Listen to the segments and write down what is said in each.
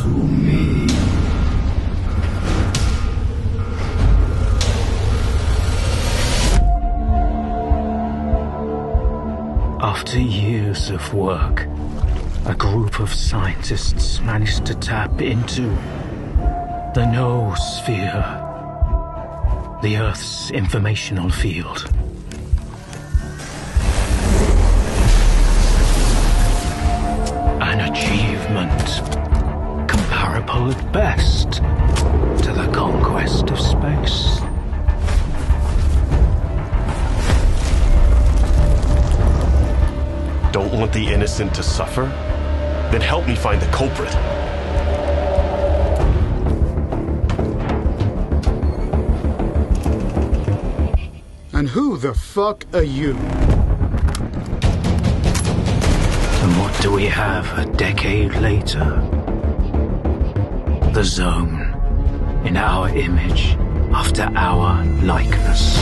to me. After years of work, a group of scientists managed to tap into the noosphere, the Earth's informational field. An achievement comparable at best to the conquest of space. Don't want the innocent to suffer? Then help me find the culprit. And who the fuck are you? And what do we have a decade later? The Zone, in our image, after our likeness.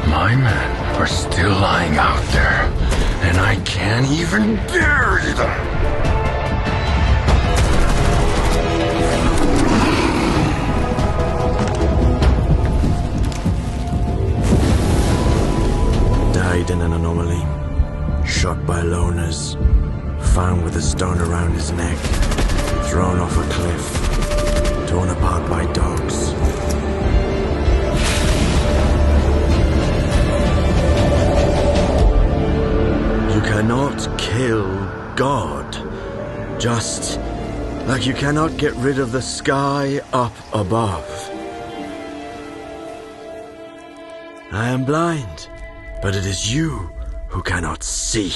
My men are still lying out there, and I can't even bury them. Died in an anomaly, shot by loners, found with a stone around his neck, thrown off a cliff, torn apart by dogs. You cannot kill God, just like you cannot get rid of the sky up above. I am blind, but it is you who cannot see.